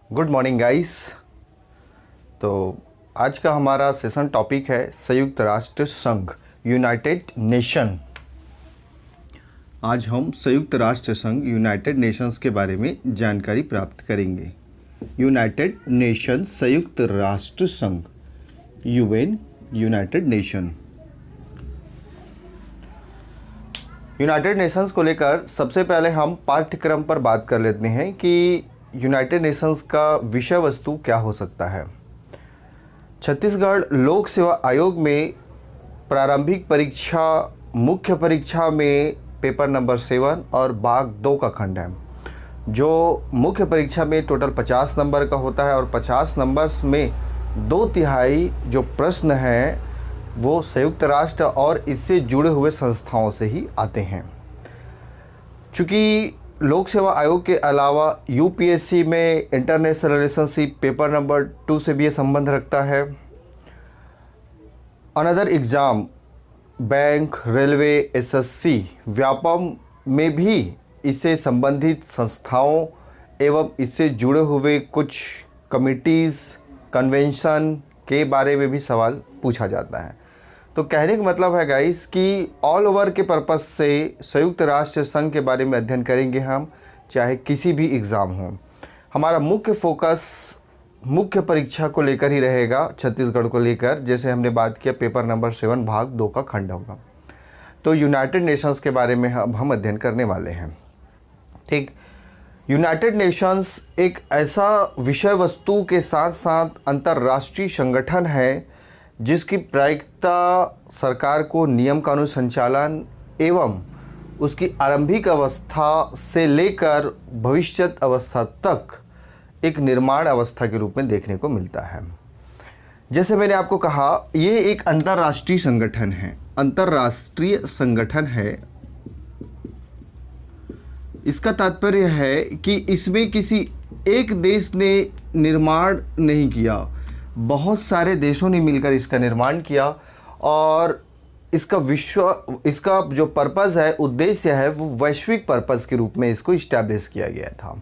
Good morning guys. तो आज का हमारा सेशन टॉपिक है संयुक्त राष्ट्र संघ, यूनाइटेड नेशन। आज हम संयुक्त राष्ट्र संघ, यूनाइटेड नेशंस के बारे में जानकारी प्राप्त करेंगे। यूनाइटेड नेशन, संयुक्त राष्ट्र संघ, UN, United nation. United Nations को लेकर सबसे पहले हम पाठ्यक्रम पर बात कर लेते हैं कि यूनाइटेड नेशंस का विषय वस्तु क्या हो सकता है। छत्तीसगढ़ लोक सेवा आयोग में प्रारंभिक परीक्षा, मुख्य परीक्षा में पेपर नंबर 7 और भाग 2 का खंड है। जो मुख्य परीक्षा में टोटल 50 नंबर का होता है और 50 नंबर्स में 2/3 जो प्रश्न हैं वो संयुक्त राष्ट्र और इससे जुड़े हुए संस्थाओं से ही आते हैं। चूँकि लोक सेवा आयोग के अलावा यूपीएससी में इंटरनेशनल रिलेशनशिप पेपर नंबर 2 से भी ये संबंध रखता है। Another exam bank, railway, SSC, Vyapam में भी इससे संबंधित संस्थाओं एवं इससे जुड़े हुए कुछ कमिटीज़, कन्वेंशन के बारे में भी सवाल पूछा जाता है। तो कहने का मतलब है गाइस कि ऑल ओवर के पर्पस से संयुक्त राष्ट्र संघ के बारे में अध्ययन करेंगे हम, चाहे किसी भी एग्ज़ाम हो। हमारा मुख्य फोकस मुख्य परीक्षा को लेकर ही रहेगा, छत्तीसगढ़ को लेकर। जैसे हमने बात किया पेपर नंबर 7 भाग 2 का खंड होगा। तो यूनाइटेड नेशंस के बारे में हम अध्ययन करने वाले हैं। ठीक, यूनाइटेड नेशंस एक ऐसा विषय वस्तु के साथ साथ अंतर्राष्ट्रीय संगठन है जिसकी प्रायिकता सरकार को नियम कानून संचालन एवं उसकी आरंभिक अवस्था से लेकर भविष्यत अवस्था तक एक निर्माण अवस्था के रूप में देखने को मिलता है। जैसे मैंने आपको कहा, ये एक अंतर्राष्ट्रीय संगठन है। अंतर्राष्ट्रीय संगठन है, इसका तात्पर्य है कि इसमें किसी एक देश ने निर्माण नहीं किया, बहुत सारे देशों ने मिलकर इसका निर्माण किया और इसका जो पर्पज़ है, उद्देश्य है, वो वैश्विक पर्पज़ के रूप में इसको इस्टेब्लिश किया गया था।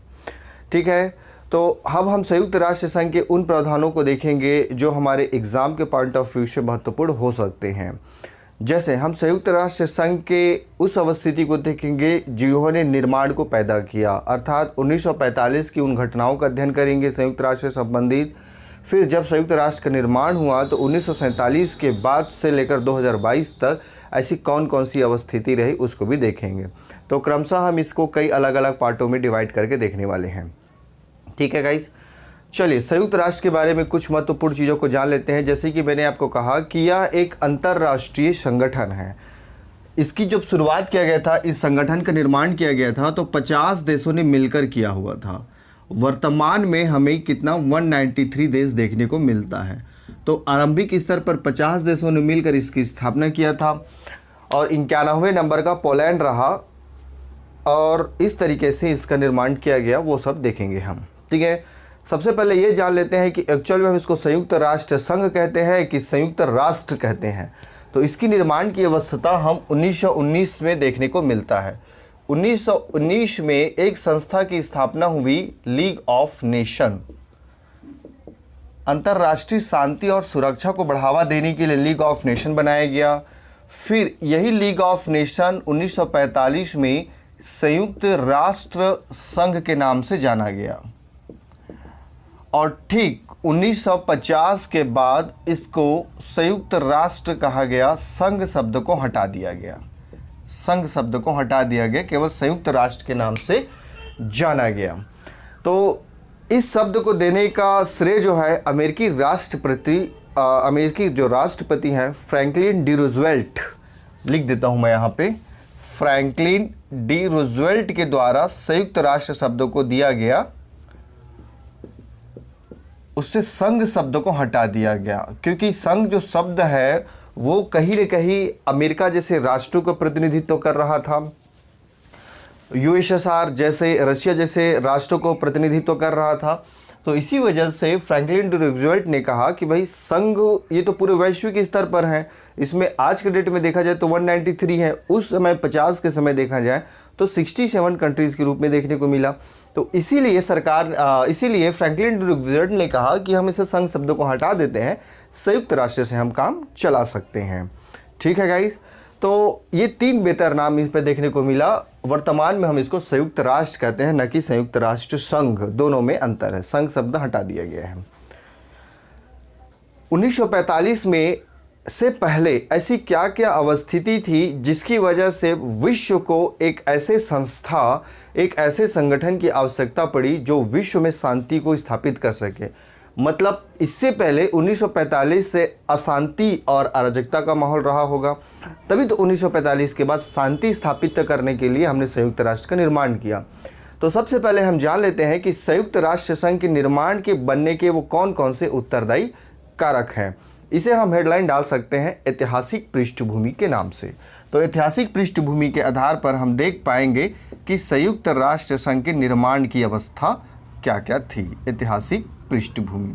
ठीक है, तो अब हम संयुक्त राष्ट्र संघ के उन प्रावधानों को देखेंगे जो हमारे एग्ज़ाम के पॉइंट ऑफ व्यू से महत्वपूर्ण हो सकते हैं। जैसे हम संयुक्त राष्ट्र संघ के उस अवस्थिति को देखेंगे जिन्होंने निर्माण को पैदा किया, अर्थात 1945 की उन घटनाओं का अध्ययन करेंगे संयुक्त राष्ट्र से संबंधित। फिर जब संयुक्त राष्ट्र का निर्माण हुआ तो 1947 के बाद से लेकर 2022 तक ऐसी कौन कौन सी अवस्थिति रही उसको भी देखेंगे। तो क्रमशः हम इसको कई अलग अलग पार्टों में डिवाइड करके देखने वाले हैं। ठीक है गाइस, चलिए संयुक्त राष्ट्र के बारे में कुछ महत्वपूर्ण चीज़ों को जान लेते हैं। जैसे कि मैंने आपको कहा कि यह एक अंतर्राष्ट्रीय संगठन है। इसकी जब शुरुआत किया गया था, इस संगठन का निर्माण किया गया था तो 50 देशों ने मिलकर किया हुआ था। वर्तमान में हमें कितना 193 देश देखने को मिलता है। तो आरंभिक स्तर पर 50 देशों ने मिलकर इसकी स्थापना किया था और 91वें नंबर का पोलैंड रहा और इस तरीके से इसका निर्माण किया गया, वो सब देखेंगे हम। ठीक है, सबसे पहले ये जान लेते हैं कि एक्चुअल में हम इसको संयुक्त राष्ट्र संघ कहते हैं कि संयुक्त राष्ट्र कहते हैं। तो इसकी निर्माण की अवस्था हम 1919 में देखने को मिलता है। 1919 में एक संस्था की स्थापना हुई, लीग ऑफ नेशन। अंतर्राष्ट्रीय शांति और सुरक्षा को बढ़ावा देने के लिए लीग ऑफ नेशन बनाया गया। फिर यही लीग ऑफ नेशन 1945 में संयुक्त राष्ट्र संघ के नाम से जाना गया और ठीक 1950 के बाद इसको संयुक्त राष्ट्र कहा गया। संघ शब्द को हटा दिया गया, संघ शब्द को हटा दिया गया, केवल संयुक्त राष्ट्र के नाम से जाना गया। तो इस शब्द को देने का श्रेय जो है अमेरिकी जो राष्ट्रपति हैं फ्रैंकलिन डी रूजवेल्ट, लिख देता हूं मैं यहाँ पे, फ्रैंकलिन डी रूजवेल्ट के द्वारा संयुक्त राष्ट्र शब्द को दिया गया। उससे संघ शब्द को हटा दिया गया क्योंकि संघ जो शब्द है वो कहीं न कहीं अमेरिका जैसे राष्ट्रों का प्रतिनिधित्व कर रहा था, यूएसएसआर जैसे, रशिया जैसे राष्ट्रों को प्रतिनिधित्व कर रहा था। तो इसी वजह से फ्रैंकलिन डी रूजवेल्ट ने कहा कि भाई संघ ये तो पूरे वैश्विक स्तर पर है, इसमें आज के डेट में देखा जाए तो 193 है, उस समय 50 के समय देखा जाए तो 67 कंट्रीज़ के रूप में देखने को मिला। तो इसीलिए फ्रैंकलिन डी रूजवेल्ट ने कहा कि हम इसे संघ शब्दों को हटा देते हैं, संयुक्त राष्ट्र से हम काम चला सकते हैं। ठीक है गाइस, तो ये 3 बेहतर नाम इस पर देखने को मिला। वर्तमान में हम इसको संयुक्त राष्ट्र कहते हैं, न कि संयुक्त राष्ट्र संघ, दोनों में अंतर है, संघ शब्द हटा दिया गया है। 1945 में से पहले ऐसी क्या क्या अवस्थिति थी जिसकी वजह से विश्व को एक ऐसे संस्था, एक ऐसे संगठन की आवश्यकता पड़ी जो विश्व में शांति को स्थापित कर सके। मतलब इससे पहले 1945 से अशांति और अराजकता का माहौल रहा होगा, तभी तो 1945 के बाद शांति स्थापित करने के लिए हमने संयुक्त राष्ट्र का निर्माण किया। तो सबसे पहले हम जान लेते हैं कि संयुक्त राष्ट्र संघ के निर्माण के बनने के वो कौन कौन से उत्तरदायी कारक हैं। इसे हम हेडलाइन डाल सकते हैं ऐतिहासिक पृष्ठभूमि के नाम से। तो ऐतिहासिक पृष्ठभूमि के आधार पर हम देख पाएंगे कि संयुक्त राष्ट्र संघ के निर्माण की अवस्था क्या क्या थी। ऐतिहासिक पृष्ठभूमि,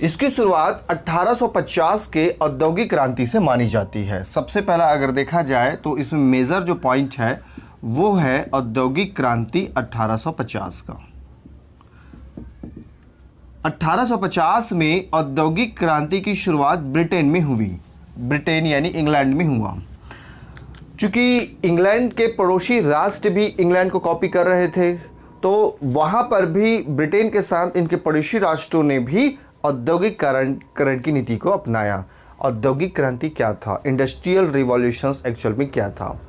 इसकी शुरुआत 1850 के औद्योगिक क्रांति से मानी जाती है। सबसे पहला अगर देखा जाए तो इसमें मेजर जो पॉइंट है वो है औद्योगिक क्रांति 1850 का। 1850 में औद्योगिक क्रांति की शुरुआत ब्रिटेन में हुई। ब्रिटेन यानी इंग्लैंड में हुआ। चूंकि इंग्लैंड के पड़ोसी राष्ट्र भी इंग्लैंड को कॉपी कर रहे थे, तो वहाँ पर भी ब्रिटेन के साथ इनके पड़ोसी राष्ट्रों ने भी औद्योगिकरण की नीति को अपनाया। औद्योगिक क्रांति क्या था? इंडस्ट्रियल रिवॉल्यूशंस एक्चुअल में क्या था?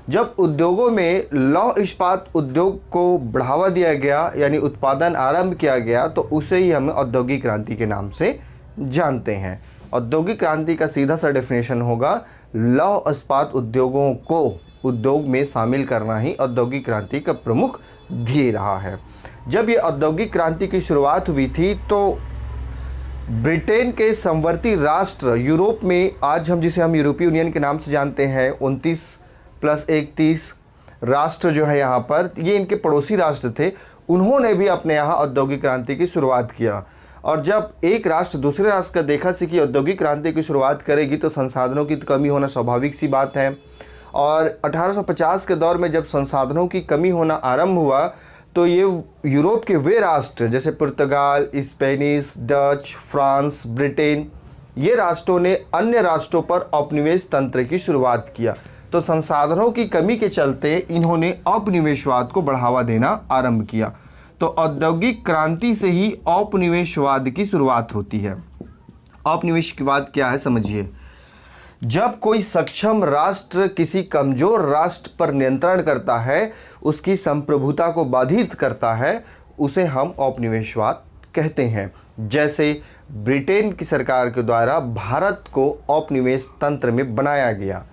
जब उद्योगों में लौह इस्पात उद्योग को बढ़ावा दिया गया, यानी उत्पादन आरंभ किया गया, तो उसे ही हम औद्योगिक क्रांति के नाम से जानते हैं। औद्योगिक क्रांति का सीधा सा डेफिनेशन होगा लौह इस्पात उद्योगों को उद्योग में शामिल करना ही औद्योगिक क्रांति का प्रमुख ध्येय रहा है। जब ये औद्योगिक क्रांति की शुरुआत हुई थी तो ब्रिटेन के समवर्ती राष्ट्र यूरोप में, आज हम जिसे हम यूरोपीय यूनियन के नाम से जानते हैं, 29 + 1 30 राष्ट्र जो है यहाँ पर, ये इनके पड़ोसी राष्ट्र थे। उन्होंने भी अपने यहाँ औद्योगिक क्रांति की शुरुआत किया। और जब एक राष्ट्र दूसरे राष्ट्र का देखा सी कि औद्योगिक क्रांति की शुरुआत करेगी तो संसाधनों की कमी होना स्वाभाविक सी बात है। और 1850 के दौर में जब संसाधनों की कमी होना आरंभ हुआ तो ये यूरोप के वे राष्ट्र जैसे पुर्तगाल, स्पेनिश, डच, फ्रांस, ब्रिटेन, ये राष्ट्रों ने अन्य राष्ट्रों पर औपनिवेश तंत्र की शुरुआत किया। तो संसाधनों की कमी के चलते इन्होंने औपनिवेशवाद को बढ़ावा देना आरंभ किया। तो औद्योगिक क्रांति से ही औपनिवेशवाद की शुरुआत होती है। औपनिवेशवाद क्या है समझिए। जब कोई सक्षम राष्ट्र किसी कमजोर राष्ट्र पर नियंत्रण करता है, उसकी संप्रभुता को बाधित करता है, उसे हम औपनिवेशवाद कहते हैं। जैसे ब्रिटेन की सरकार के द्वारा भारत को औपनिवेश तंत्र में बनाया गया,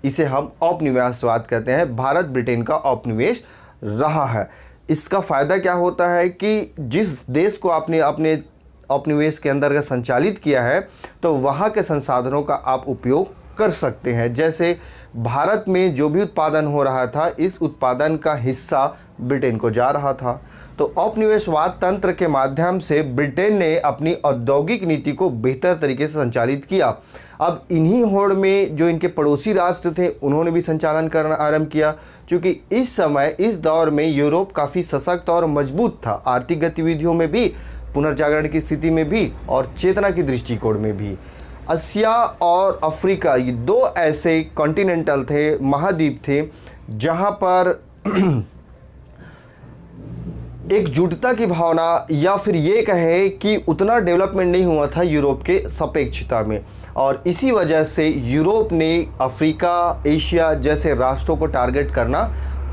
इसे हम औपनिवेशवाद कहते हैं। भारत ब्रिटेन का औपनिवेश रहा है। इसका फ़ायदा क्या होता है कि जिस देश को आपने अपने औपनिवेश के अंदर संचालित किया है तो वहाँ के संसाधनों का आप उपयोग कर सकते हैं। जैसे भारत में जो भी उत्पादन हो रहा था, इस उत्पादन का हिस्सा ब्रिटेन को जा रहा था। तो औपनिवेशवाद तंत्र के माध्यम से ब्रिटेन ने अपनी औद्योगिक नीति को बेहतर तरीके से संचालित किया। अब इन्हीं होड़ में जो इनके पड़ोसी राष्ट्र थे उन्होंने भी संचालन करना आरंभ किया, क्योंकि इस समय इस दौर में यूरोप काफ़ी सशक्त और मजबूत था, आर्थिक गतिविधियों में भी, पुनर्जागरण की स्थिति में भी और चेतना की दृष्टिकोण में भी। एशिया और अफ्रीका ये दो ऐसे कॉन्टिनेंटल थे, महाद्वीप थे, जहाँ पर एकजुटता की भावना या फिर ये कहे कि उतना डेवलपमेंट नहीं हुआ था यूरोप के सापेक्षता में, और इसी वजह से यूरोप ने अफ्रीका, एशिया जैसे राष्ट्रों को टारगेट करना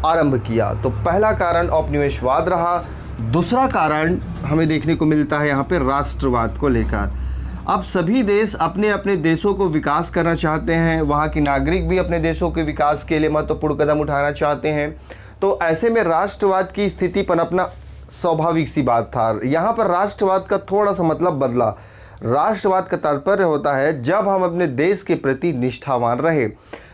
आरंभ किया। तो पहला कारण औपनिवेशवाद रहा। दूसरा कारण हमें देखने को मिलता है यहाँ पे राष्ट्रवाद को लेकर। अब सभी देश अपने अपने देशों को विकास करना चाहते हैं, वहाँ के नागरिक भी अपने देशों के विकास के लिए महत्वपूर्ण कदम उठाना चाहते हैं। तो ऐसे में राष्ट्रवाद की स्थिति पनपना स्वाभाविक सी बात था। यहाँ पर राष्ट्रवाद का थोड़ा सा मतलब बदला। राष्ट्रवाद का तात्पर्य होता है जब हम अपने देश के प्रति निष्ठावान रहे,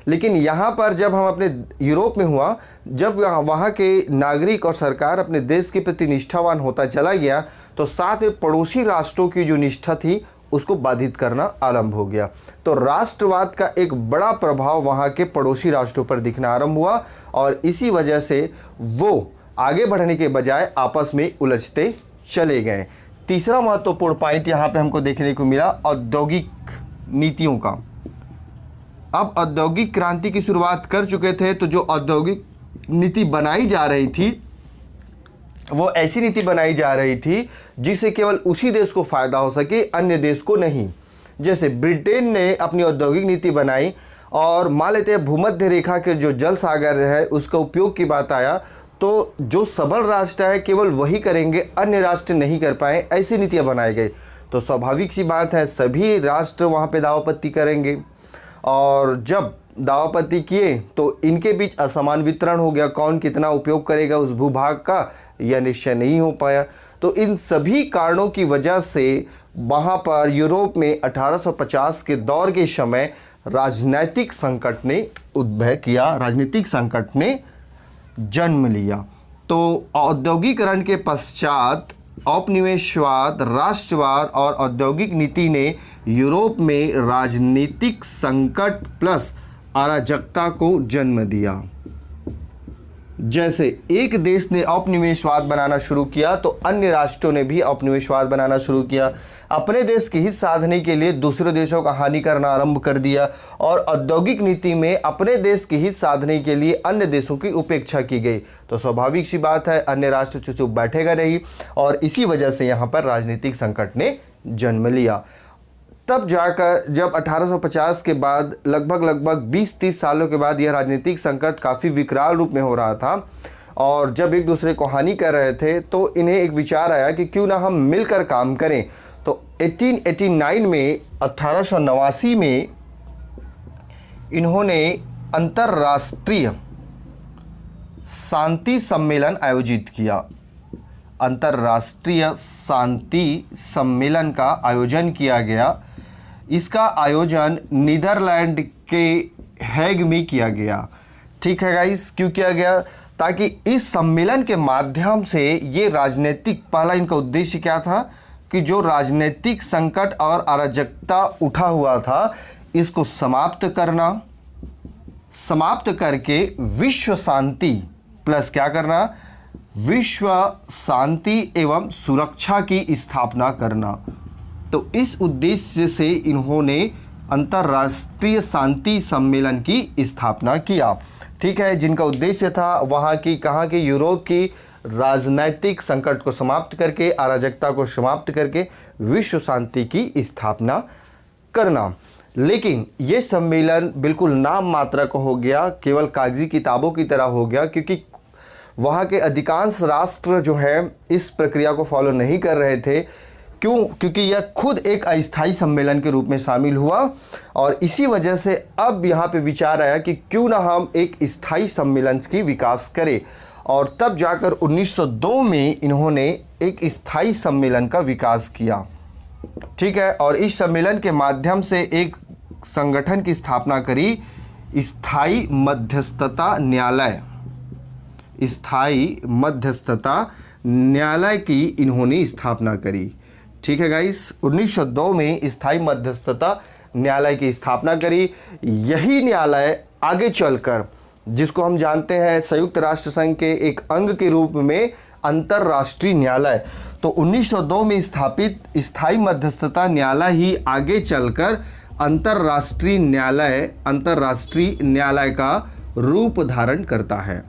लेकिन यहाँ पर जब हम अपने यूरोप में हुआ, जब वहाँ के नागरिक और सरकार अपने देश के प्रति निष्ठावान होता चला गया, तो साथ में पड़ोसी राष्ट्रों की जो निष्ठा थी उसको बाधित करना आरंभ हो गया। तो राष्ट्रवाद का एक बड़ा प्रभाव वहाँ के पड़ोसी राष्ट्रों पर दिखना आरंभ हुआ और इसी वजह से वो आगे बढ़ने के बजाय आपस में उलझते चले गए। तीसरा महत्वपूर्ण पॉइंट यहाँ पे हमको देखने को मिला औद्योगिक नीतियों का। अब औद्योगिक क्रांति की शुरुआत कर चुके थे, तो जो औद्योगिक नीति बनाई जा रही थी वो ऐसी नीति बनाई जा रही थी जिससे केवल उसी देश को फ़ायदा हो सके, अन्य देश को नहीं। जैसे ब्रिटेन ने अपनी औद्योगिक नीति बनाई और मान लेते हैं भूमध्य रेखा के जो जल सागर है उसका उपयोग की बात आया, तो जो सबल राष्ट्र है केवल वही करेंगे, अन्य राष्ट्र नहीं कर पाए, ऐसी नीतियाँ बनाई गई। तो स्वाभाविक सी बात है सभी राष्ट्र वहाँ पे दावापत्ती करेंगे और जब दावापत्ती किए तो इनके बीच असमान वितरण हो गया, कौन कितना उपयोग करेगा उस भूभाग का यह निश्चय नहीं हो पाया। तो इन सभी कारणों की वजह से वहाँ पर यूरोप में 1850 के दौर के समय राजनीतिक संकट ने उद्भव किया, राजनीतिक संकट ने जन्म लिया। तो औद्योगिकरण के पश्चात औपनिवेशवाद, राष्ट्रवाद और औद्योगिक नीति ने यूरोप में राजनीतिक संकट प्लस अराजकता को जन्म दिया। जैसे एक देश ने औपनिवेशवाद बनाना शुरू किया तो अन्य राष्ट्रों ने भी औपनिवेशवाद बनाना शुरू किया। अपने देश के हित साधने के लिए दूसरे देशों का हानि करना आरंभ कर दिया और औद्योगिक नीति में अपने देश के हित साधने के लिए अन्य देशों की उपेक्षा की गई। तो स्वाभाविक सी बात है अन्य राष्ट्र चुप बैठेगा नहीं और इसी वजह से यहाँ पर राजनीतिक संकट ने जन्म लिया। तब जाकर जब 1850 के बाद लगभग 20-30 सालों के बाद यह राजनीतिक संकट काफ़ी विकराल रूप में हो रहा था और जब एक दूसरे को हानि कर रहे थे तो इन्हें एक विचार आया कि क्यों ना हम मिलकर काम करें। तो 1889 में 1889 में इन्होंने अंतर्राष्ट्रीय शांति सम्मेलन आयोजित किया। अंतर्राष्ट्रीय शांति सम्मेलन का आयोजन किया गया। इसका आयोजन नीदरलैंड के हेग में किया गया। ठीक है गाइस, क्यों किया गया? ताकि इस सम्मेलन के माध्यम से ये राजनीतिक, पहला इनका उद्देश्य क्या था कि जो राजनीतिक संकट और अराजकता उठा हुआ था इसको समाप्त करना, समाप्त करके विश्व शांति प्लस क्या करना, विश्व शांति एवं सुरक्षा की स्थापना करना। तो इस उद्देश्य से इन्होंने अंतर्राष्ट्रीय शांति सम्मेलन की स्थापना किया। ठीक है, जिनका उद्देश्य था वहाँ की, कहाँ की, यूरोप की राजनैतिक संकट को समाप्त करके, अराजकता को समाप्त करके विश्व शांति की स्थापना करना। लेकिन ये सम्मेलन बिल्कुल नाम मात्र का हो गया, केवल कागजी किताबों की तरह हो गया, क्योंकि वहाँ के अधिकांश राष्ट्र जो है इस प्रक्रिया को फॉलो नहीं कर रहे थे। क्यों? क्योंकि यह खुद एक अस्थायी सम्मेलन के रूप में शामिल हुआ और इसी वजह से अब यहाँ पे विचार आया कि क्यों ना हम एक स्थायी सम्मेलन की विकास करें और तब जाकर 1902 में इन्होंने एक स्थायी सम्मेलन का विकास किया। ठीक है, और इस सम्मेलन के माध्यम से एक संगठन की स्थापना करी, स्थायी मध्यस्थता न्यायालय। स्थायी मध्यस्थता न्यायालय की इन्होंने स्थापना करी। ठीक है गाइस, 1902 में स्थायी मध्यस्थता न्यायालय की स्थापना करी। यही न्यायालय आगे चलकर, जिसको हम जानते हैं संयुक्त राष्ट्र संघ के एक अंग के रूप में अंतर्राष्ट्रीय न्यायालय, तो 1902 में स्थापित स्थायी मध्यस्थता न्यायालय ही आगे चलकर अंतर्राष्ट्रीय न्यायालय का रूप धारण करता है।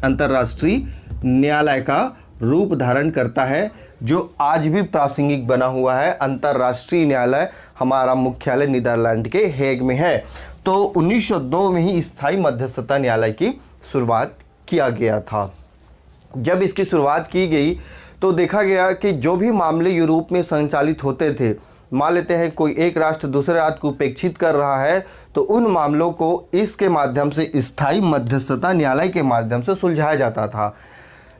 अंतर्राष्ट्रीय न्यायालय का रूप धारण करता है, जो आज भी प्रासंगिक बना हुआ है। अंतर्राष्ट्रीय न्यायालय हमारा मुख्यालय नीदरलैंड के हेग में है। तो 1902 में ही स्थायी मध्यस्थता न्यायालय की शुरुआत किया गया था। जब इसकी शुरुआत की गई तो देखा गया कि जो भी मामले यूरोप में संचालित होते थे, मान लेते हैं कोई एक राष्ट्र दूसरे राष्ट्र को उपेक्षित कर रहा है, तो उन मामलों को इसके माध्यम से, स्थायी मध्यस्थता न्यायालय के माध्यम से सुलझाया जाता था।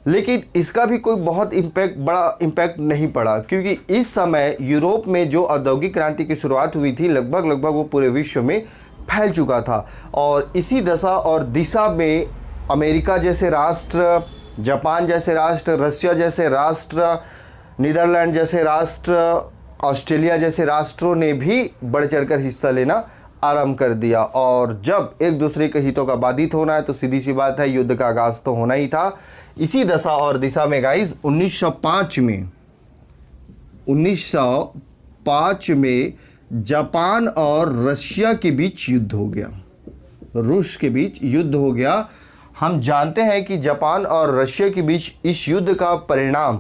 लेकिन इसका भी कोई बहुत बड़ा इम्पैक्ट नहीं पड़ा, क्योंकि इस समय यूरोप में जो औद्योगिक क्रांति की शुरुआत हुई थी लगभग वो पूरे विश्व में फैल चुका था और इसी दशा और दिशा में अमेरिका जैसे राष्ट्र, जापान जैसे राष्ट्र, रशिया जैसे राष्ट्र, नीदरलैंड जैसे राष्ट्र ऑस्ट्रेलिया जैसे राष्ट्रों ने भी बढ़ चढ़कर हिस्सा लेना आरंभ कर दिया। और जब एक दूसरे के हितों का बाधित होना है तो सीधी सी बात है, युद्ध का आगाज तो होना ही था। इसी दशा और दिशा में गाइस 1905 में जापान और रशिया के बीच युद्ध हो गया, रूस के बीच युद्ध हो गया। हम जानते हैं कि जापान और रशिया के बीच इस युद्ध का परिणाम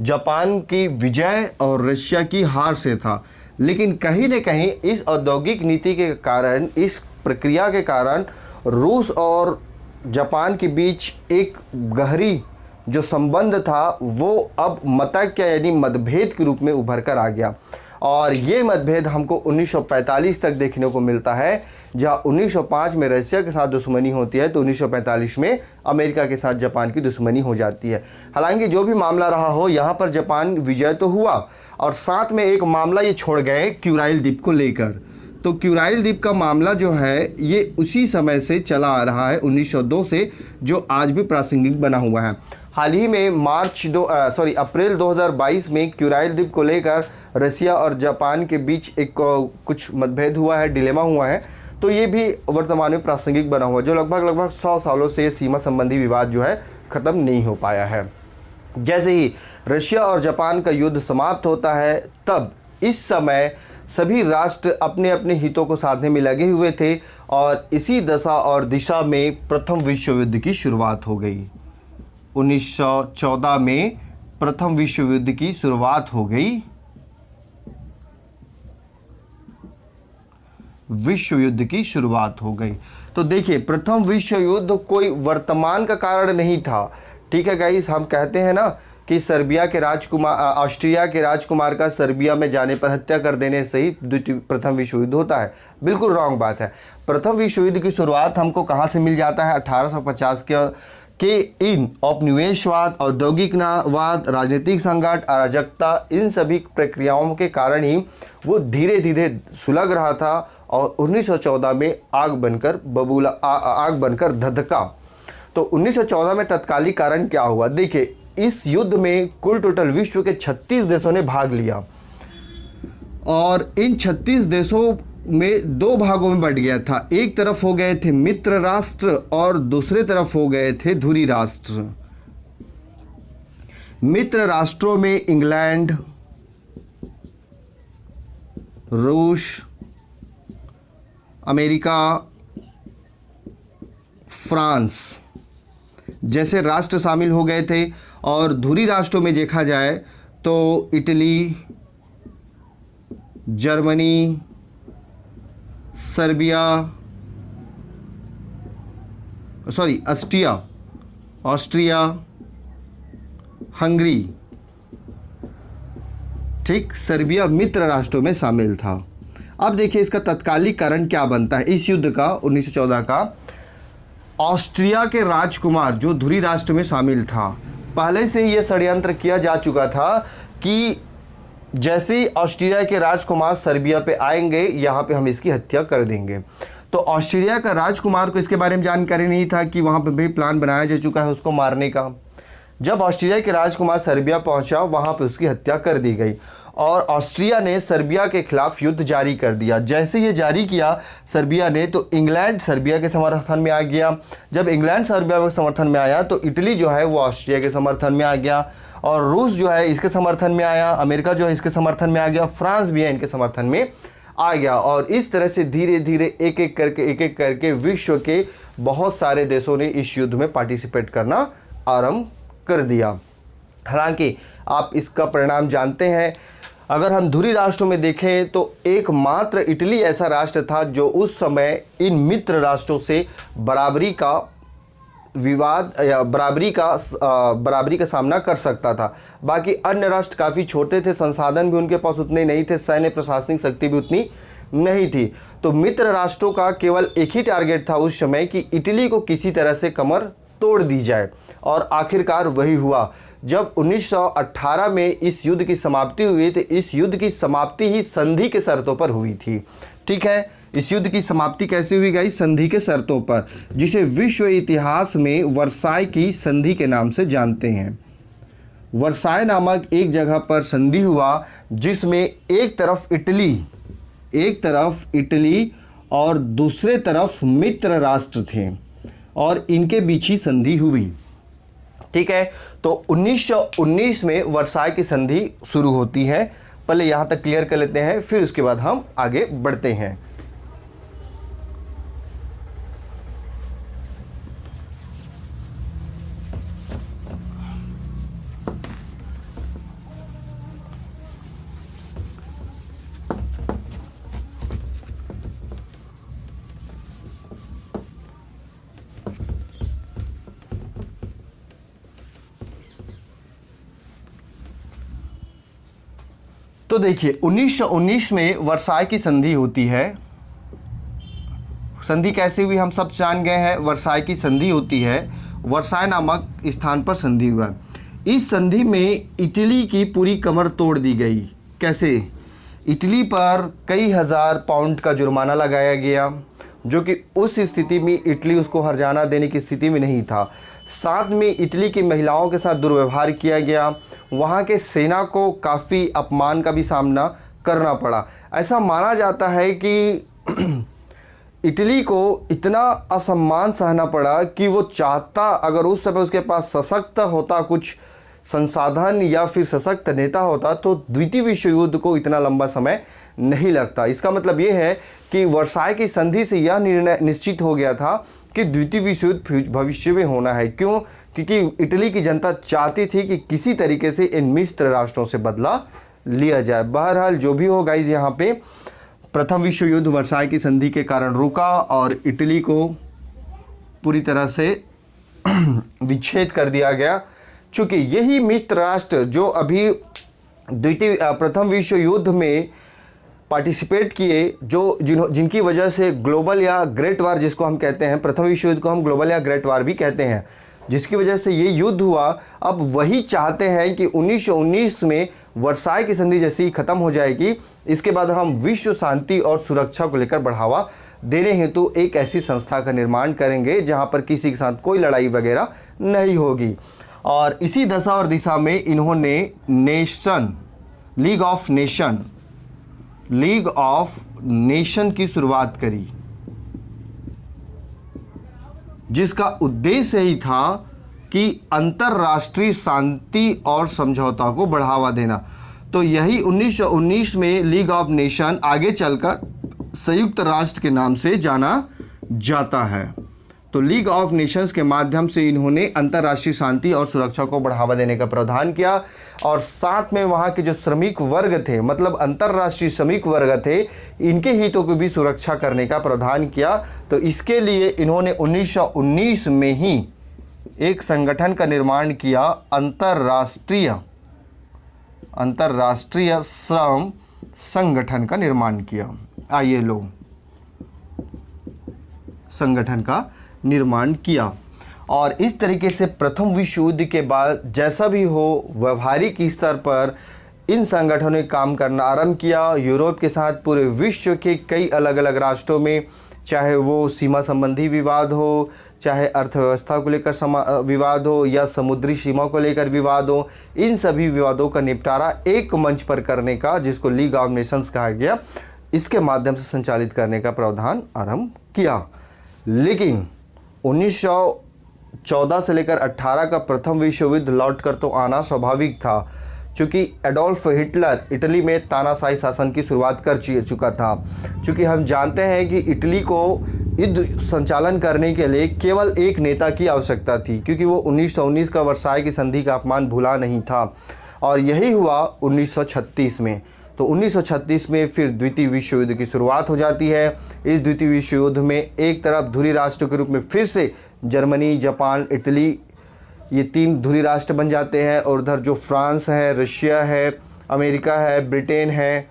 जापान की विजय और रशिया की हार से था, लेकिन कहीं न कहीं इस औद्योगिक नीति के कारण, इस प्रक्रिया के कारण रूस और जापान के बीच एक गहरी जो संबंध था वो अब मतैक्य यानी मतभेद के रूप में उभर कर आ गया। और ये मतभेद हमको 1945 तक देखने को मिलता है, जहाँ 1905 में रशिया के साथ दुश्मनी होती है तो 1945 में अमेरिका के साथ जापान की दुश्मनी हो जाती है। हालांकि जो भी मामला रहा हो, यहाँ पर जापान विजय तो हुआ और साथ में एक मामला ये छोड़ गए क्यूराइल द्वीप को लेकर। तो क्यूराइल द्वीप का मामला जो है ये उसी समय से चला आ रहा है 1902 से, जो आज भी प्रासंगिक बना हुआ है। हाल ही में अप्रैल 2022 में क्यूराइल द्वीप को लेकर रशिया और जापान के बीच एक कुछ मतभेद हुआ है, डिलेमा हुआ है। तो ये भी वर्तमान में प्रासंगिक बना हुआ है, जो लगभग 100 सालों से सीमा संबंधी विवाद जो है ख़त्म नहीं हो पाया है। जैसे ही रशिया और जापान का युद्ध समाप्त होता है, तब इस समय सभी राष्ट्र अपने अपने हितों को साधने में लगे हुए थे और इसी दशा और दिशा में प्रथम विश्व युद्ध की शुरुआत हो गई। 1914 में प्रथम विश्व युद्ध की शुरुआत हो गई। विश्व युद्ध की शुरुआत हो गई। तो देखिए, प्रथम विश्व युद्ध कोई वर्तमान का कारण नहीं था। ठीक है गाइस, हम कहते हैं ना कि ऑस्ट्रिया के राजकुमार का सर्बिया में जाने पर हत्या कर देने से ही प्रथम विश्व युद्ध होता है। बिल्कुल रॉन्ग बात है। प्रथम विश्व युद्ध की शुरुआत हमको कहाँ से मिल जाता है? 1850 के इन औपनिवेशवाद, औद्योगिकवाद, राजनीतिक संकट, अराजकता, इन सभी प्रक्रियाओं के कारण ही वो धीरे धीरे सुलग रहा था और 1914 में आग बनकर धधका। तो 1914 में तत्कालिक कारण क्या हुआ? देखिए, इस युद्ध में कुल टोटल विश्व के 36 देशों ने भाग लिया और इन 36 देशों में दो भागों में बंट गया था। एक तरफ हो गए थे मित्र राष्ट्र और दूसरे तरफ हो गए थे धुरी राष्ट्र। मित्र राष्ट्रों में इंग्लैंड, रूस, अमेरिका, फ्रांस जैसे राष्ट्र शामिल हो गए थे और धुरी राष्ट्रों में देखा जाए तो इटली, जर्मनी, ऑस्ट्रिया, हंगरी, ठीक, सर्बिया मित्र राष्ट्रों में शामिल था। अब देखिए इसका तत्कालिक कारण क्या बनता है इस युद्ध का 1914 का। ऑस्ट्रिया के राजकुमार जो धुरी राष्ट्र में शामिल था, पहले से यह षड्यंत्र किया जा चुका था कि जैसे ही ऑस्ट्रिया के राजकुमार सर्बिया पे आएंगे, यहाँ पे हम इसकी हत्या कर देंगे। तो ऑस्ट्रिया का राजकुमार को इसके बारे में जानकारी नहीं था कि वहाँ पे भी प्लान बनाया जा चुका है उसको मारने का। जब ऑस्ट्रिया के राजकुमार सर्बिया पहुँचा, वहाँ पे उसकी हत्या कर दी गई और ऑस्ट्रिया ने सर्बिया के खिलाफ युद्ध जारी कर दिया। जैसे ये जारी किया सर्बिया ने, तो इंग्लैंड सर्बिया के समर्थन में आ गया। जब इंग्लैंड सर्बिया के समर्थन में आया तो इटली जो है वो ऑस्ट्रिया के समर्थन में आ गया और रूस जो है इसके समर्थन में आया, अमेरिका जो है इसके समर्थन में आ गया, फ्रांस भी है इनके समर्थन में आ गया। और इस तरह से धीरे धीरे एक एक करके विश्व के बहुत सारे देशों ने इस युद्ध में पार्टिसिपेट करना आरंभ कर दिया। हालांकि आप इसका परिणाम जानते हैं। अगर हम धुरी राष्ट्रों में देखें तो एकमात्र इटली ऐसा राष्ट्र था जो उस समय इन मित्र राष्ट्रों से बराबरी का विवाद या बराबरी का सामना कर सकता था। बाकी अन्य राष्ट्र काफ़ी छोटे थे, संसाधन भी उनके पास उतने नहीं थे, सैन्य प्रशासनिक शक्ति भी उतनी नहीं थी। तो मित्र राष्ट्रों का केवल एक ही टारगेट था उस समय कि इटली को किसी तरह से कमर तोड़ दी जाए और आखिरकार वही हुआ। जब 1918 में इस युद्ध की समाप्ति हुई तो इस युद्ध की समाप्ति ही संधि के शर्तों पर हुई थी। ठीक है, इस युद्ध की समाप्ति कैसे हुई गई? संधि के शर्तों पर, जिसे विश्व इतिहास में वर्साई की संधि के नाम से जानते हैं। वर्साय नामक एक जगह पर संधि हुआ जिसमें एक तरफ इटली और दूसरे तरफ मित्र राष्ट्र थे और इनके बीच ही संधि हुई। ठीक है, तो 1919 में वर्साय की संधि शुरू होती है। पहले यहाँ तक क्लियर कर लेते हैं, फिर उसके बाद हम आगे बढ़ते हैं। तो देखिए 1919 में वर्साय की संधि होती है। संधि कैसे हुई हम सब जान गए हैं। वर्साय की संधि होती है, वर्साय नामक स्थान पर संधि हुआ। इस संधि में इटली की पूरी कमर तोड़ दी गई। कैसे? इटली पर कई हजार पाउंड का जुर्माना लगाया गया, जो कि उस स्थिति में इटली उसको हर्जाना देने की स्थिति में नहीं था। साथ में इटली की महिलाओं के साथ दुर्व्यवहार किया गया। वहाँ के सेना को काफ़ी अपमान का भी सामना करना पड़ा। ऐसा माना जाता है कि इटली को इतना असम्मान सहना पड़ा कि वो चाहता, अगर उस समय उसके पास सशक्त होता कुछ संसाधन या फिर सशक्त नेता होता, तो द्वितीय विश्व युद्ध को इतना लंबा समय नहीं लगता। इसका मतलब ये है कि वर्साय की संधि से यह निर्णय निश्चित हो गया था कि द्वितीय विश्व युद्ध भविष्य में होना है। क्यों? क्योंकि इटली की जनता चाहती थी कि किसी तरीके से इन मित्र राष्ट्रों से बदला लिया जाए। बहरहाल जो भी हो गाइज, यहाँ पे प्रथम विश्व युद्ध वर्साय की संधि के कारण रुका और इटली को पूरी तरह से विच्छेद कर दिया गया। चूँकि यही मित्र राष्ट्र जो अभी प्रथम विश्व युद्ध में पार्टिसिपेट किए, जिनकी वजह से ग्लोबल या ग्रेट वार जिसको हम कहते हैं, प्रथम विश्व युद्ध को हम ग्लोबल या ग्रेट वार भी कहते हैं, जिसकी वजह से ये युद्ध हुआ, अब वही चाहते हैं कि 1919 में वर्साय की संधि जैसी ही खत्म हो जाएगी, इसके बाद हम विश्व शांति और सुरक्षा को लेकर बढ़ावा देने हेतु एक ऐसी संस्था का निर्माण करेंगे जहाँ पर किसी के साथ कोई लड़ाई वगैरह नहीं होगी। और इसी दशा और दिशा में इन्होंने लीग ऑफ नेशन की शुरुआत करी, जिसका उद्देश्य ही था कि अंतर्राष्ट्रीय शांति और समझौता को बढ़ावा देना। तो यही 1919 में लीग ऑफ नेशन आगे चलकर संयुक्त राष्ट्र के नाम से जाना जाता है। तो लीग ऑफ नेशंस के माध्यम से इन्होंने अंतर्राष्ट्रीय शांति और सुरक्षा को बढ़ावा देने का प्रावधान किया और साथ में वहाँ के जो श्रमिक वर्ग थे, मतलब अंतर्राष्ट्रीय श्रमिक वर्ग थे, इनके हितों की भी सुरक्षा करने का प्रावधान किया। तो इसके लिए इन्होंने 1919 में ही एक संगठन का निर्माण किया, अंतर्राष्ट्रीय श्रम संगठन का निर्माण किया, ILO संगठन का निर्माण किया। और इस तरीके से प्रथम विश्व युद्ध के बाद जैसा भी हो, व्यवहारिक स्तर पर इन संगठनों ने काम करना आरंभ किया। यूरोप के साथ पूरे विश्व के कई अलग अलग राष्ट्रों में, चाहे वो सीमा संबंधी विवाद हो, चाहे अर्थव्यवस्था को लेकर विवाद हो या समुद्री सीमा को लेकर विवाद हो, इन सभी विवादों का निपटारा एक मंच पर करने का, जिसको लीग ऑफ नेशंस कहा गया, इसके माध्यम से संचालित करने का प्रावधान आरंभ किया। लेकिन 1914 से लेकर 18 का प्रथम विश्व युद्ध लौट कर तो आना स्वाभाविक था, क्योंकि एडोल्फ हिटलर इटली में तानाशाही शासन की शुरुआत कर चुका था। क्योंकि हम जानते हैं कि इटली को युद्ध संचालन करने के लिए केवल एक नेता की आवश्यकता थी, क्योंकि वो 1919 का वर्साय की संधि का अपमान भूला नहीं था। और यही हुआ 1936 में। तो 1936 में फिर द्वितीय विश्व युद्ध की शुरुआत हो जाती है। इस द्वितीय विश्व युद्ध में एक तरफ धुरी राष्ट्र के रूप में फिर से जर्मनी, जापान, इटली, ये 3 धुरी राष्ट्र बन जाते हैं, और उधर जो फ्रांस है, रशिया है, अमेरिका है, ब्रिटेन है,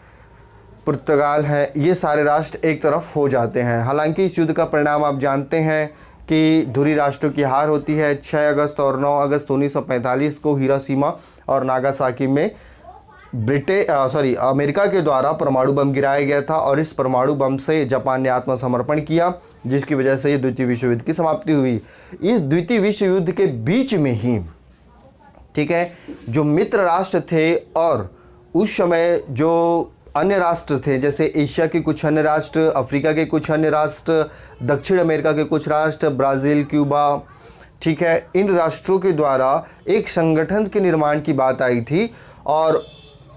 पुर्तगाल है, ये सारे राष्ट्र एक तरफ हो जाते हैं। हालांकि इस युद्ध का परिणाम आप जानते हैं कि धुरी राष्ट्रों की हार होती है। 6 अगस्त और 9 अगस्त 1945 को हिरोशिमा और नागासाकी में अमेरिका के द्वारा परमाणु बम गिराया गया था, और इस परमाणु बम से जापान ने आत्मसमर्पण किया, जिसकी वजह से ये द्वितीय विश्व युद्ध की समाप्ति हुई। इस द्वितीय विश्व युद्ध के बीच में ही ठीक है। जो मित्र राष्ट्र थे और उस समय जो अन्य राष्ट्र थे, जैसे एशिया के कुछ अन्य राष्ट्र, अफ्रीका के कुछ अन्य राष्ट्र, दक्षिण अमेरिका के कुछ राष्ट्र, ब्राज़ील, क्यूबा, ठीक है, इन राष्ट्रों के द्वारा एक संगठन के निर्माण की बात आई थी और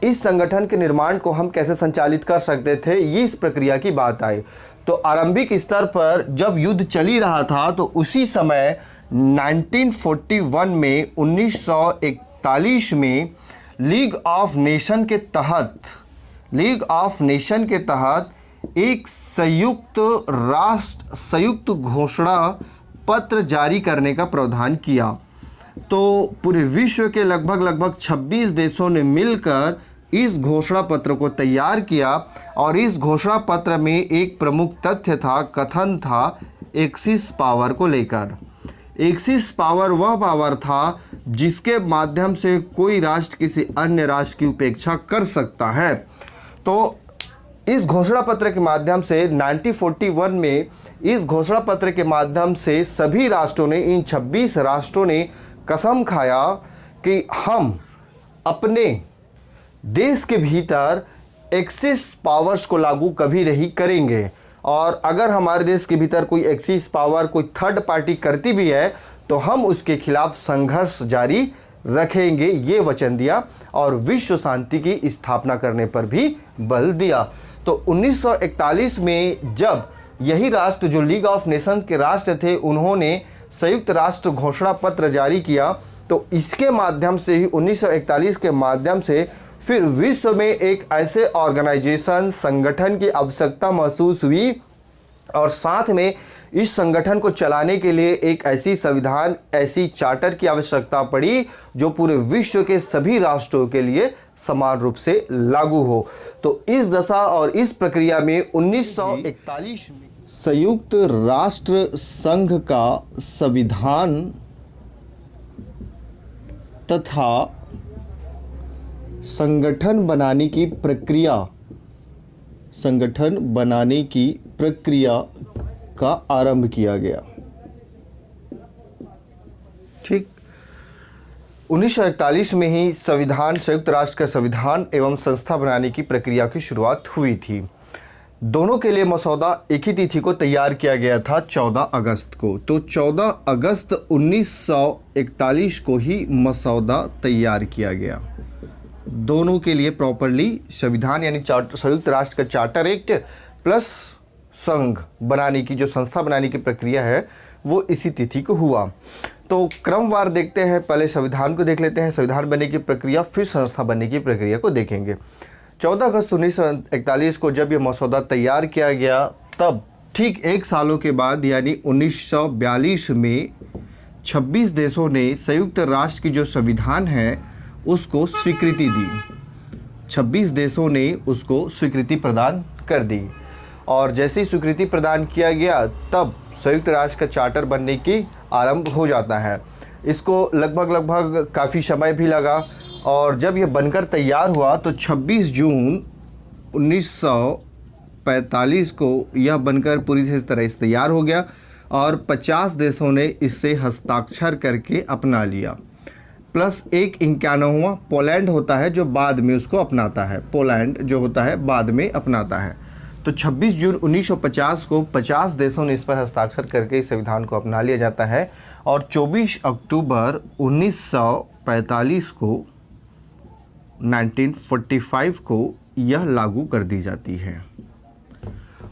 इस संगठन के निर्माण को हम कैसे संचालित कर सकते थे, ये इस प्रक्रिया की बात आई। तो आरंभिक स्तर पर जब युद्ध चल ही रहा था तो उसी समय 1941 में 1941 में लीग ऑफ नेशन के तहत एक संयुक्त घोषणा पत्र जारी करने का प्रावधान किया। तो पूरे विश्व के लगभग 26 देशों ने मिलकर इस घोषणा पत्र को तैयार किया और इस घोषणा पत्र में एक प्रमुख तथ्य था, कथन था एक्सिस पावर को लेकर। एक्सिस पावर वह पावर था जिसके माध्यम से कोई राष्ट्र किसी अन्य राष्ट्र की उपेक्षा कर सकता है। तो इस घोषणा पत्र के माध्यम से 1941 में इस घोषणा पत्र के माध्यम से सभी राष्ट्रों ने, इन 26 राष्ट्रों ने कसम खाया कि हम अपने देश के भीतर एक्सिस पावर्स को लागू कभी नहीं करेंगे और अगर हमारे देश के भीतर कोई एक्सिस पावर कोई थर्ड पार्टी करती भी है तो हम उसके खिलाफ संघर्ष जारी रखेंगे, ये वचन दिया और विश्व शांति की स्थापना करने पर भी बल दिया। तो 1941 में जब यही राष्ट्र जो लीग ऑफ नेशन के राष्ट्र थे, उन्होंने संयुक्त राष्ट्र घोषणा पत्र जारी किया, तो इसके माध्यम से ही 1941 के माध्यम से फिर विश्व में एक ऐसे ऑर्गेनाइजेशन, संगठन की आवश्यकता महसूस हुई और साथ में इस संगठन को चलाने के लिए एक ऐसी संविधान, ऐसी चार्टर की आवश्यकता पड़ी जो पूरे विश्व के सभी राष्ट्रों के लिए समान रूप से लागू हो। तो इस दशा और इस प्रक्रिया में 1941 में संयुक्त राष्ट्र संघ का संविधान तथा संगठन बनाने की प्रक्रिया का आरंभ किया गया। ठीक, 1941 में ही संयुक्त राष्ट्र का संविधान एवं संस्था बनाने की प्रक्रिया की शुरुआत हुई थी। दोनों के लिए मसौदा एक ही तिथि को तैयार किया गया था, 14 अगस्त को। तो 14 अगस्त 1941 को ही मसौदा तैयार किया गया दोनों के लिए प्रॉपरली। संविधान यानी संयुक्त राष्ट्र का चार्टर एक्ट प्लस संघ बनाने की जो संस्था बनाने की प्रक्रिया है वो इसी तिथि को हुआ। तो क्रमवार देखते हैं, पहले संविधान को देख लेते हैं, संविधान बनने की प्रक्रिया, फिर संस्था बनने की प्रक्रिया को देखेंगे। 14 अगस्त 1941 को जब ये मसौदा तैयार किया गया, तब ठीक एक सालों के बाद यानी 1942 में 26 देशों ने संयुक्त राष्ट्र की जो संविधान है उसको स्वीकृति दी। 26 देशों ने उसको स्वीकृति प्रदान कर दी और जैसे ही स्वीकृति प्रदान किया गया तब संयुक्त राष्ट्र का चार्टर बनने की आरंभ हो जाता है। इसको लगभग काफ़ी समय भी लगा और जब यह बनकर तैयार हुआ तो 26 जून 1945 को यह बनकर पूरी तरह से तैयार हो गया और 50 देशों ने इससे हस्ताक्षर करके अपना लिया। प्लस एक 91वां पोलैंड होता है जो बाद में उसको अपनाता है, पोलैंड जो होता है बाद में अपनाता है। तो 26 जून 1950 को 50 देशों ने इस पर हस्ताक्षर करके इस संविधान को अपना लिया जाता है और 24 अक्टूबर 1945 को 1945 को यह लागू कर दी जाती है।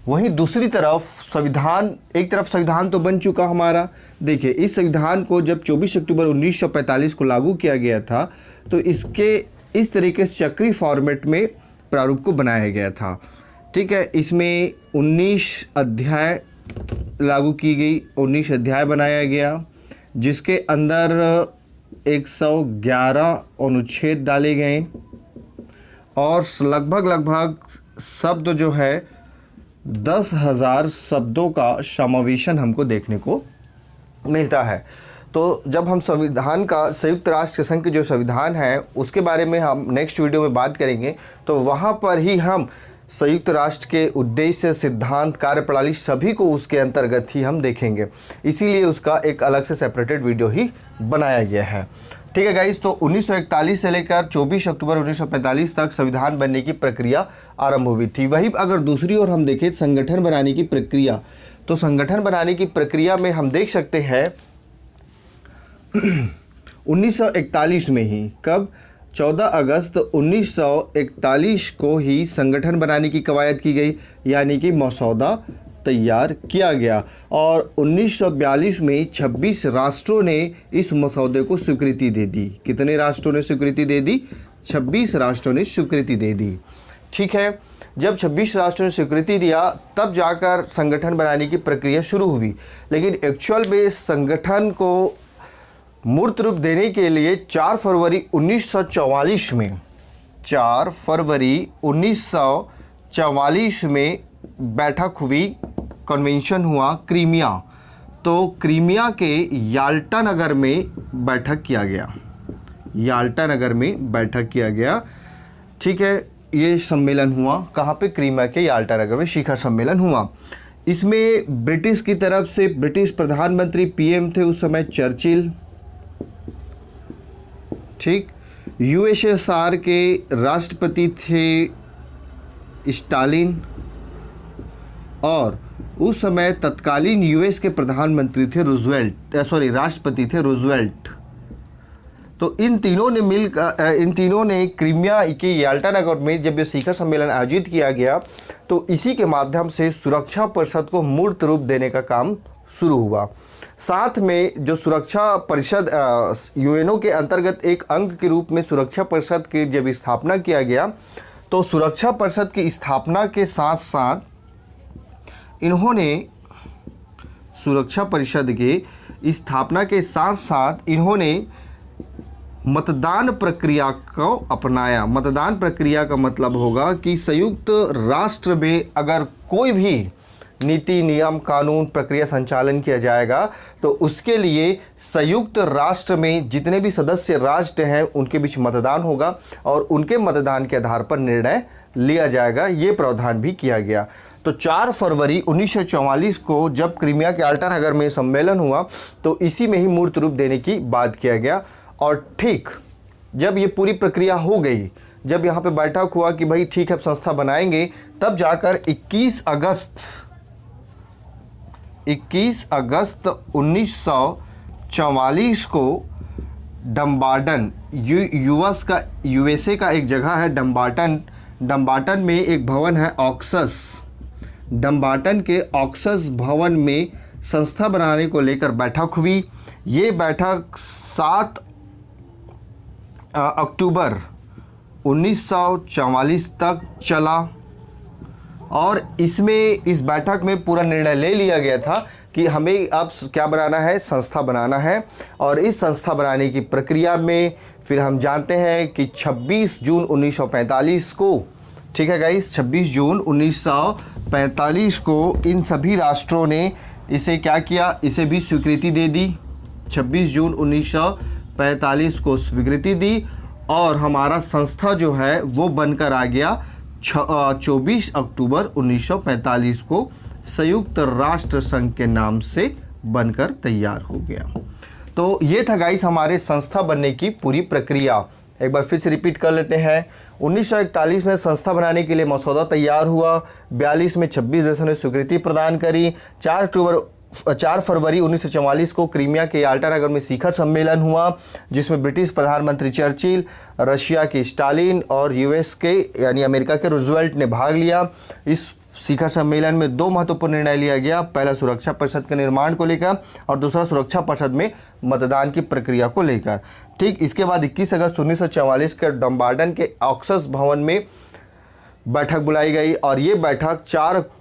वहीं दूसरी तरफ एक तरफ संविधान तो बन चुका हमारा। देखिए, इस संविधान को जब 24 अक्टूबर 1945 को लागू किया गया था तो इसके इस तरीके से चक्री फॉर्मेट में प्रारूप को बनाया गया था। ठीक है, इसमें 19 अध्याय लागू की गई, 19 अध्याय बनाया गया जिसके अंदर 111 अनुच्छेद डाले गए और लगभग शब्द जो है 10,000 शब्दों का समावेशन हमको देखने को मिलता है। तो जब हम संविधान का संयुक्त राष्ट्र संघ के जो संविधान है उसके बारे में हम नेक्स्ट वीडियो में बात करेंगे, तो वहाँ पर ही हम संयुक्त राष्ट्र के उद्देश्य, सिद्धांत, कार्यप्रणाली सभी को उसके अंतर्गत ही हम देखेंगे। इसीलिए उसका एक अलग से सेपरेटेड वीडियो ही बनाया गया है। ठीक है गाइस, तो 1941 से लेकर 24 अक्टूबर 1945 तक संविधान बनने की प्रक्रिया आरंभ हुई थी। वहीं अगर दूसरी ओर हम देखें संगठन बनाने की प्रक्रिया, तो संगठन बनाने की प्रक्रिया में हम देख सकते हैं 1941 में ही, कब, 14 अगस्त 1941 को ही संगठन बनाने की कवायद की गई, यानी कि मसौदा तैयार किया गया। और 1942 में 26 राष्ट्रों ने इस मसौदे को स्वीकृति दे दी। कितने राष्ट्रों ने स्वीकृति दे दी? 26 राष्ट्रों ने स्वीकृति दे दी। ठीक है, जब 26 राष्ट्रों ने स्वीकृति दिया तब जाकर संगठन बनाने की प्रक्रिया शुरू हुई। लेकिन एक्चुअल में संगठन को मूर्त रूप देने के लिए 4 फरवरी 1944 में 4 फरवरी 1944 में बैठक हुई, कन्वेंशन हुआ क्रीमिया। तो क्रीमिया के याल्टा नगर में बैठक किया गया, याल्टा नगर में बैठक किया गया। ठीक है, ये सम्मेलन हुआ कहाँ पे? क्रीमिया के याल्टा नगर में शिखर सम्मेलन हुआ। इसमें ब्रिटिश की तरफ से ब्रिटिश प्रधानमंत्री पीएम थे उस समय चर्चिल। ठीक, यूएसएसआर के राष्ट्रपति थे स्टालिन, और उस समय तत्कालीन यूएस के प्रधानमंत्री थे राष्ट्रपति थे रूजवेल्ट। तो इन तीनों ने क्रीमिया के याल्टा नगर में जब ये शिखर सम्मेलन आयोजित किया गया तो इसी के माध्यम से सुरक्षा परिषद को मूर्त रूप देने का काम शुरू हुआ। साथ में जो सुरक्षा परिषद यूएनओ के अंतर्गत एक अंग के रूप में सुरक्षा परिषद की जब स्थापना किया गया, तो सुरक्षा परिषद की स्थापना के साथ साथ इन्होंने सुरक्षा परिषद के स्थापना के साथ साथ इन्होंने मतदान प्रक्रिया को अपनाया। मतदान प्रक्रिया का मतलब होगा कि संयुक्त राष्ट्र में अगर कोई भी नीति, नियम, कानून, प्रक्रिया संचालन किया जाएगा तो उसके लिए संयुक्त राष्ट्र में जितने भी सदस्य राष्ट्र हैं उनके बीच मतदान होगा और उनके मतदान के आधार पर निर्णय लिया जाएगा। ये प्रावधान भी किया गया। तो 4 फरवरी 1944 को जब क्रीमिया के याल्टा नगर में सम्मेलन हुआ तो इसी में ही मूर्त रूप देने की बात किया गया। और ठीक जब ये पूरी प्रक्रिया हो गई, जब यहाँ पे बैठक हुआ कि भाई ठीक है अब संस्था बनाएंगे, तब जाकर 21 अगस्त 1944 को डम्बार्टन, यूएसए का एक जगह है डम्बार्टन में एक भवन है ऑक्सस। डम्बार्टन के ऑक्सस भवन में संस्था बनाने को लेकर बैठक हुई। ये बैठक 7 अक्टूबर 1944 तक चला और इस बैठक में पूरा निर्णय ले लिया गया था कि हमें अब क्या बनाना है? संस्था बनाना है। और इस संस्था बनाने की प्रक्रिया में फिर हम जानते हैं कि 26 जून 1945 को, ठीक है गाइस, 26 जून 1945 को इन सभी राष्ट्रों ने इसे क्या किया? इसे भी स्वीकृति दे दी। 26 जून 1945 को स्वीकृति दी और हमारा संस्था जो है वो बनकर आ गया 24 अक्टूबर 1945 को संयुक्त राष्ट्र संघ के नाम से बनकर तैयार हो गया। तो ये था गाइस हमारे संस्था बनने की पूरी प्रक्रिया। एक बार फिर से रिपीट कर लेते हैं। 1941 में संस्था बनाने के लिए मसौदा तैयार हुआ। 42 में 26 देशों ने स्वीकृति प्रदान करी। 4 फरवरी 1944 को क्रीमिया के याल्टा नगर में शिखर सम्मेलन हुआ, जिसमें ब्रिटिश प्रधानमंत्री चर्चिल, रशिया के स्टालिन और यूएस के यानी अमेरिका के रूजवेल्ट ने भाग लिया। इस शिखर सम्मेलन में 2 महत्वपूर्ण निर्णय लिया गया। पहला सुरक्षा परिषद के निर्माण को लेकर और दूसरा सुरक्षा परिषद में मतदान की प्रक्रिया को लेकर। ठीक इसके बाद 21 अगस्त 1944 के डम्बार्टन के ऑक्सस भवन में बैठक बुलाई गई और ये बैठक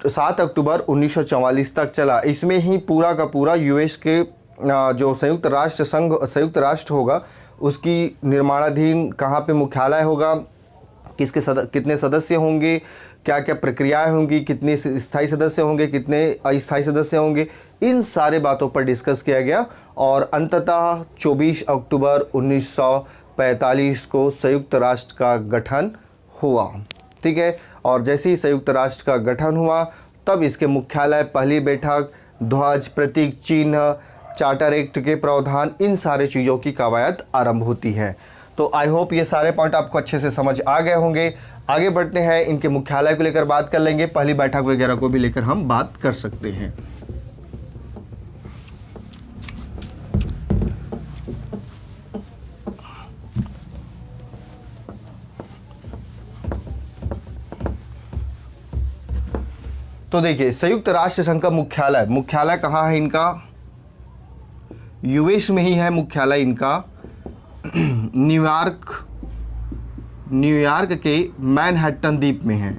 7 अक्टूबर 1944 तक चला। इसमें ही पूरा का पूरा यूएस के जो संयुक्त राष्ट्र होगा उसकी निर्माणाधीन कहाँ पे मुख्यालय होगा, कितने सदस्य होंगे, क्या क्या प्रक्रियाएं होंगी, कितने स्थायी सदस्य होंगे, कितने अस्थायी सदस्य होंगे, इन सारे बातों पर डिस्कस किया गया और अंततः 24 अक्टूबर 1945 को संयुक्त राष्ट्र का गठन हुआ। ठीक है, और जैसे ही संयुक्त राष्ट्र का गठन हुआ तब इसके मुख्यालय, पहली बैठक, ध्वज, प्रतीक चिन्ह, चार्टर एक्ट के प्रावधान, इन सारे चीज़ों की कवायद आरंभ होती है। तो आई होप ये सारे पॉइंट आपको अच्छे से समझ आ गए होंगे। आगे बढ़ते हैं, इनके मुख्यालय को लेकर बात कर लेंगे, पहली बैठक वगैरह को भी लेकर हम बात कर सकते हैं। तो देखिए, संयुक्त राष्ट्र संघ का मुख्यालय कहाँ है इनका? यूएस में ही है मुख्यालय इनका। न्यूयॉर्क के मैनहट्टन द्वीप में है।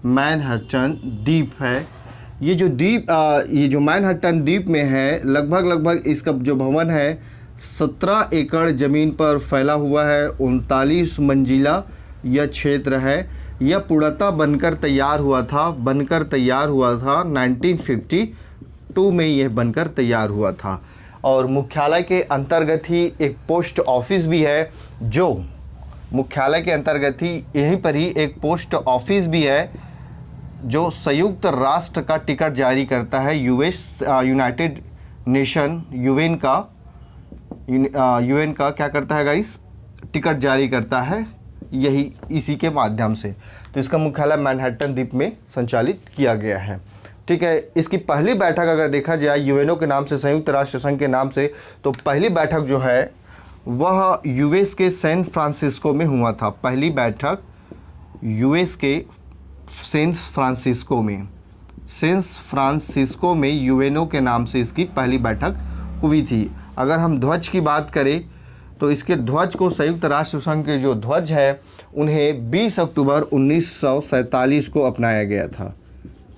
मैनहट्टन द्वीप है ये जो द्वीप, ये जो मैनहट्टन द्वीप में है, लगभग इसका जो भवन है 17 एकड़ ज़मीन पर फैला हुआ है। 39 मंजिला यह क्षेत्र है। यह पूर्णतः बनकर तैयार हुआ था 1952 में यह बनकर तैयार हुआ था। और मुख्यालय के अंतर्गत ही एक पोस्ट ऑफिस भी है, जो मुख्यालय के अंतर्गत ही यहीं पर ही एक पोस्ट ऑफिस भी है जो संयुक्त राष्ट्र का टिकट जारी करता है। यूनाइटेड नेशन यूएन का क्या करता है गाइस? टिकट जारी करता है, यही इसी के माध्यम से। तो इसका मुख्यालय मैनहट्टन द्वीप में संचालित किया गया है। ठीक है, इसकी पहली बैठक अगर देखा जाए यूएनओ के नाम से, संयुक्त राष्ट्र संघ के नाम से, तो पहली बैठक जो है वह यूएस के सैन फ्रांसिस्को में हुआ था। पहली बैठक यूएस के सैन फ्रांसिस्को में यूएनओ के नाम से इसकी पहली बैठक हुई थी। अगर हम ध्वज की बात करें तो इसके ध्वज को, संयुक्त राष्ट्र संघ के जो ध्वज है उन्हें 20 अक्टूबर 1947 को अपनाया गया था।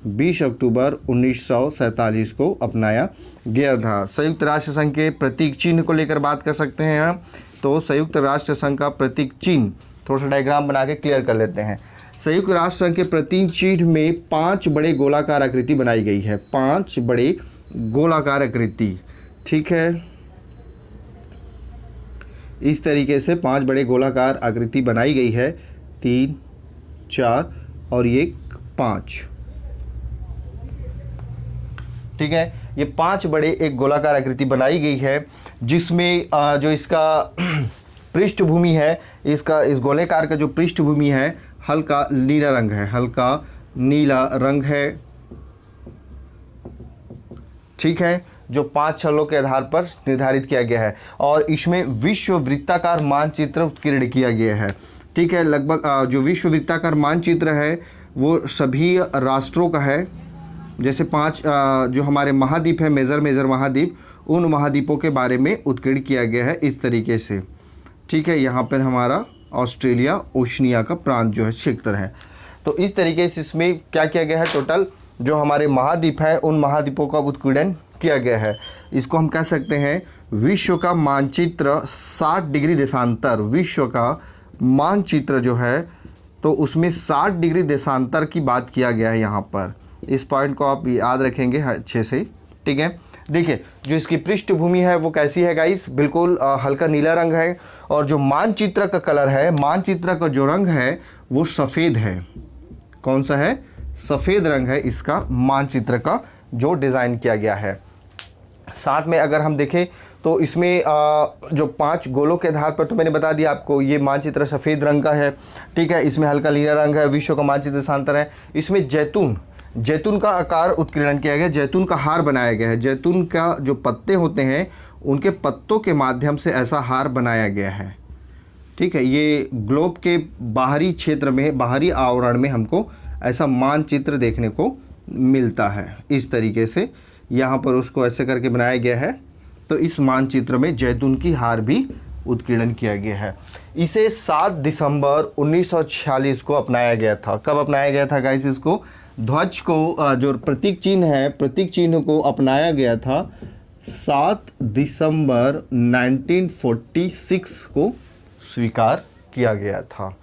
20 अक्टूबर 1947 को अपनाया गया था। संयुक्त राष्ट्र संघ के प्रतीक चिन्ह को लेकर बात कर सकते हैं हम। तो संयुक्त राष्ट्र संघ का प्रतीक चिन्ह, थोड़ा सा डायग्राम बना के क्लियर कर लेते हैं। संयुक्त राष्ट्र संघ के प्रतीक चिन्ह में 5 बड़े गोलाकार आकृति बनाई गई है। 5 बड़े गोलाकार आकृति, ठीक है, इस तरीके से 5 बड़े गोलाकार आकृति बनाई गई है। 3, 4 और ये 5, ठीक है। ये 5 बड़े एक गोलाकार आकृति बनाई गई है, जिसमें जो इसका पृष्ठभूमि है, इसका इस गोलाकार का जो पृष्ठभूमि है हल्का नीला रंग है, हल्का नीला रंग है, ठीक है, जो 5 छल्लों के आधार पर निर्धारित किया गया है। और इसमें विश्व वृत्ताकार मानचित्र उत्कीर्ण किया गया है, ठीक है। लगभग जो विश्व वृत्ताकार मानचित्र है वो सभी राष्ट्रों का है। जैसे 5 जो हमारे महाद्वीप है, मेजर महाद्वीप, उन महाद्वीपों के बारे में उत्कीर्ण किया गया है इस तरीके से, ठीक है। यहाँ पर हमारा ऑस्ट्रेलिया, ओशनिया का प्रांत जो है, क्षेत्र है। तो इस तरीके से इसमें क्या किया गया है, टोटल जो हमारे महाद्वीप हैं उन महाद्वीपों का उत्कीर्ण किया गया है। इसको हम कह सकते हैं विश्व का मानचित्र 60 डिग्री देशांतर। विश्व का मानचित्र जो है तो उसमें 60 डिग्री देशांतर की बात किया गया है यहाँ पर। इस पॉइंट को आप याद रखेंगे अच्छे से, ठीक है। देखिए, जो इसकी पृष्ठभूमि है वो कैसी है गाइस? बिल्कुल हल्का नीला रंग है। और जो मानचित्र का कलर है, मानचित्र का जो रंग है वो सफ़ेद है। कौन सा है? सफ़ेद रंग है इसका मानचित्र का जो डिज़ाइन किया गया है। साथ में अगर हम देखें तो इसमें जो 5 गोलों के आधार पर, तो मैंने बता दिया आपको, ये मानचित्र सफ़ेद रंग का है, ठीक है। इसमें हल्का नीला रंग है, विश्व का मानचित्र देशांतर है। इसमें जैतून का आकार उत्कीर्ण किया गया, जैतून का हार बनाया गया है। जैतून का जो पत्ते होते हैं उनके पत्तों के माध्यम से ऐसा हार बनाया गया है, ठीक है। ये ग्लोब के बाहरी क्षेत्र में, बाहरी आवरण में हमको ऐसा मानचित्र देखने को मिलता है। इस तरीके से यहाँ पर उसको ऐसे करके बनाया गया है। तो इस मानचित्र में जैतून की हार भी उत्कीर्ण किया गया है। इसे 7 दिसंबर 1946 को अपनाया गया था। कब अपनाया गया था गाइस? इसको ध्वज को, जो प्रतीक चिन्ह है, प्रतीक चिन्ह को अपनाया गया था 7 दिसंबर 1946 को स्वीकार किया गया था,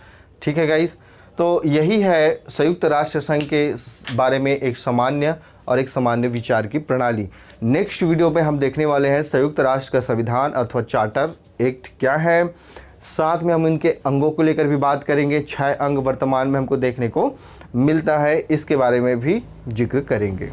ठीक है गाइस। तो यही है संयुक्त राष्ट्र संघ के बारे में एक सामान्य विचार की प्रणाली। नेक्स्ट वीडियो में हम देखने वाले हैं संयुक्त राष्ट्र का संविधान अथवा चार्टर एक्ट क्या है। साथ में हम इनके अंगों को लेकर भी बात करेंगे। 6 अंग वर्तमान में हमको देखने को मिलता है, इसके बारे में भी जिक्र करेंगे।